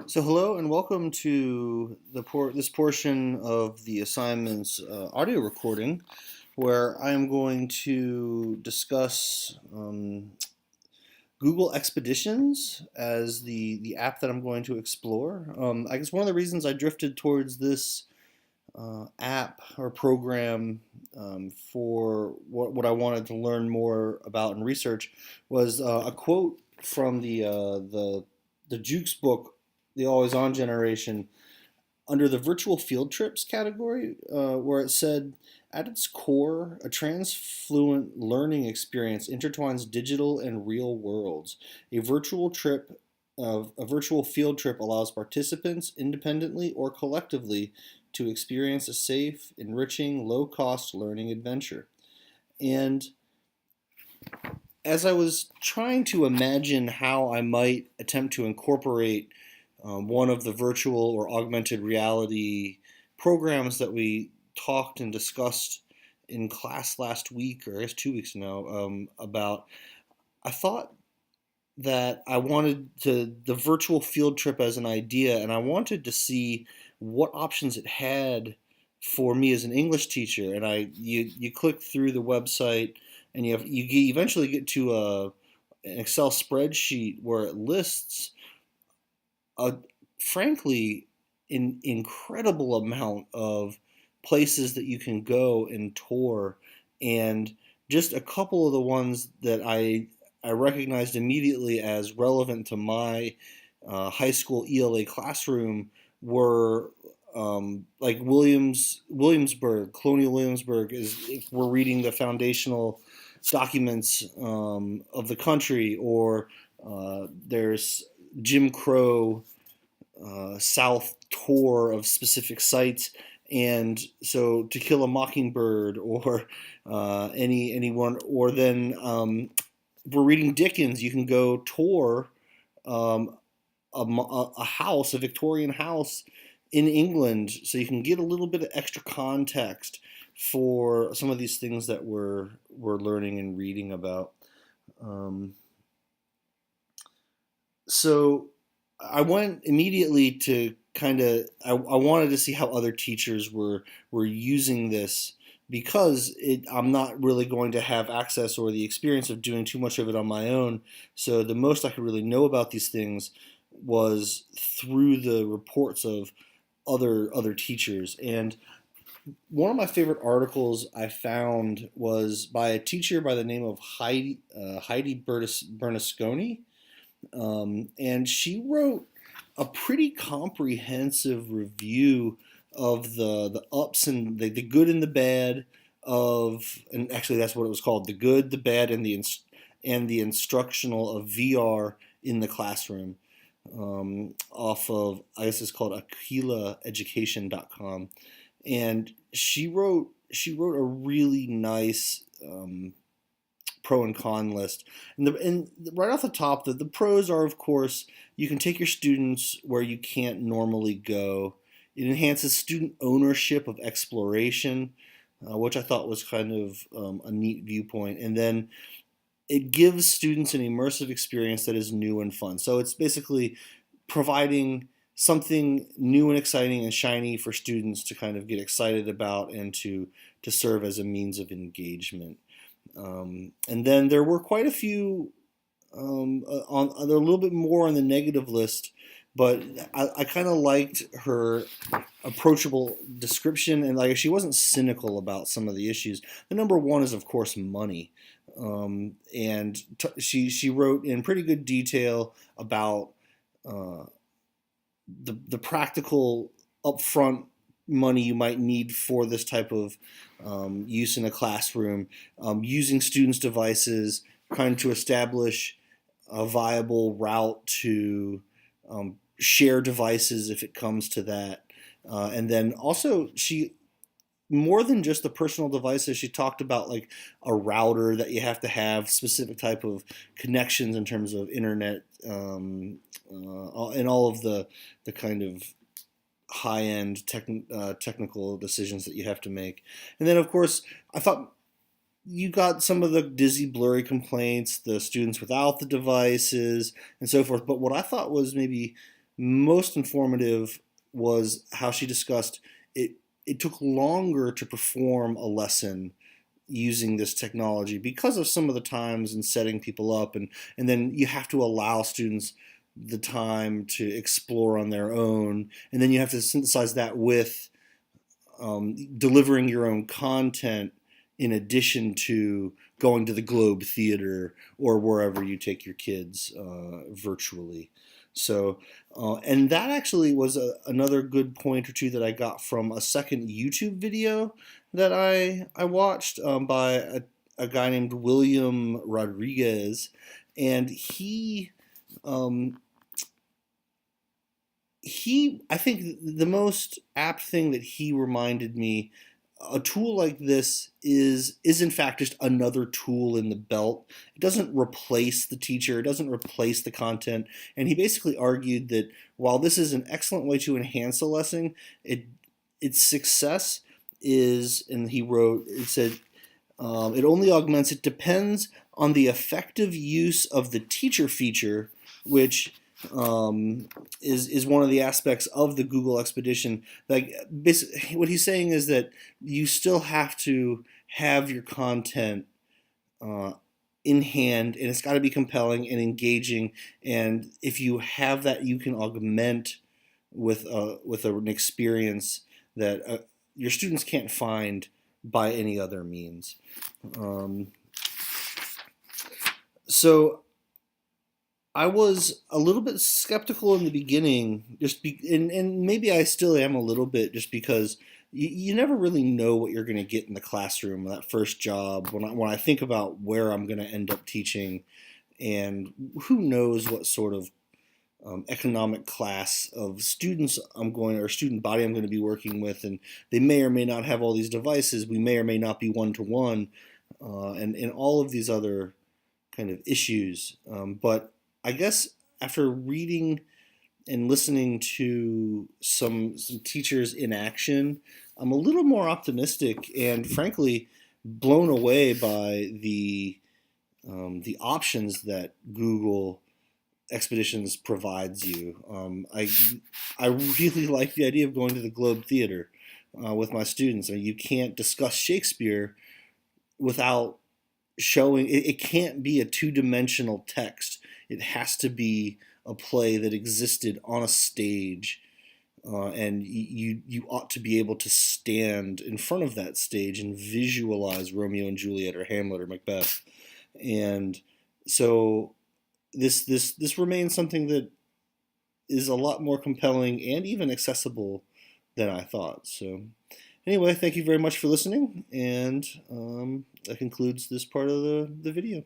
So hello and welcome to this portion of the assignment's audio recording, where I am going to discuss Google Expeditions as the app that I'm going to explore. I guess one of the reasons I drifted towards this app or program for what I wanted to learn more about and research was a quote from the Jukes book, The Always On Generation, under the virtual field trips category, where it said, at its core, a transfluent learning experience intertwines digital and real worlds. A virtual trip a virtual field trip allows participants, independently or collectively, to experience a safe, enriching, low-cost learning adventure. And as I was trying to imagine how I might attempt to incorporate one of the virtual or augmented reality programs that we talked and discussed in class last week, or I guess 2 weeks now, about, I thought that I wanted the virtual field trip as an idea, and I wanted to see what options it had for me as an English teacher. And you click through the website, and eventually get to an Excel spreadsheet where it lists a frankly incredible amount of places that you can go and tour, and just a couple of the ones that I recognized immediately as relevant to my high school ELA classroom were like Williamsburg, Colonial Williamsburg, is if we're reading the foundational documents of the country, or there's Jim Crow South tour of specific sites. And so, To Kill a Mockingbird, or anyone, or then if we're reading Dickens, you can go tour um, a house, a Victorian house in England, so you can get a little bit of extra context for some of these things that we're learning and reading about. Um, so I went immediately to I wanted to see how other teachers were using this, because I'm not really going to have access or the experience of doing too much of it on my own. So the most I could really know about these things was through the reports of other teachers. And one of my favorite articles I found was by a teacher by the name of Heidi Bernasconi, and she wrote a pretty comprehensive review of the ups and the good and the bad of, and actually that's what it was called, the good, the bad, and the instructional of VR in the classroom, off of, I guess it's called aquilaeducation.com. And she wrote a really nice pro and con list. And right off the top, the pros are, of course, you can take your students where you can't normally go. It enhances student ownership of exploration, which I thought was kind of a neat viewpoint. And then it gives students an immersive experience that is new and fun. So it's basically providing something new and exciting and shiny for students to kind of get excited about, and to serve as a means of engagement. And then there were quite a few they're a little bit more on the negative list, but I kind of liked her approachable description, and like she wasn't cynical about some of the issues. The number one is, of course, money. And she wrote in pretty good detail about uh, the practical upfront money you might need for this type of use in a classroom, using students' devices, trying to establish a viable route to share devices if it comes to that. And then also, she, more than just the personal devices, she talked about like a router that you have to have specific type of connections in terms of internet, and all of the kind of high end technical decisions that you have to make. And then, of course, I thought you got some of the dizzy, blurry complaints, the students without the devices, and so forth. But what I thought was maybe most informative was how she discussed it. It took longer to perform a lesson using this technology because of some of the times and setting people up, and then you have to allow students the time to explore on their own, and then you have to synthesize that with delivering your own content in addition to going to the Globe Theater or wherever you take your kids virtually. So, and that actually was another good point or two that I got from a second YouTube video that I watched by a guy named William Rodriguez, and um, I think the most apt thing that he reminded me, a tool like this is in fact just another tool in the belt. It doesn't replace the teacher, it doesn't replace the content, and he basically argued that while this is an excellent way to enhance a lesson, its success is, and he wrote, it said, it only augments, it depends on the effective use of the teacher feature, which is one of the aspects of the Google Expedition. Like, basically, what he's saying is that you still have to have your content uh, in hand, and it's got to be compelling and engaging. And if you have that, you can augment with an experience that your students can't find by any other means. Um, so I was a little bit skeptical in the beginning, and maybe I still am a little bit, just because you never really know what you're going to get in the classroom. That first job, when I think about where I'm going to end up teaching, and who knows what sort of economic class of students or student body I'm going to be working with, and they may or may not have all these devices. We may or may not be one to one, and all of these other kind of issues. But I guess after reading and listening to some teachers in action, I'm a little more optimistic and frankly blown away by the options that Google Expeditions provides you. I really like the idea of going to the Globe Theater with my students. I mean, you can't discuss Shakespeare without showing it can't be a two-dimensional text. It has to be a play that existed on a stage, and you ought to be able to stand in front of that stage and visualize Romeo and Juliet or Hamlet or Macbeth. And so this remains something that is a lot more compelling and even accessible than I thought. So anyway, thank you very much for listening, and that concludes this part of the video.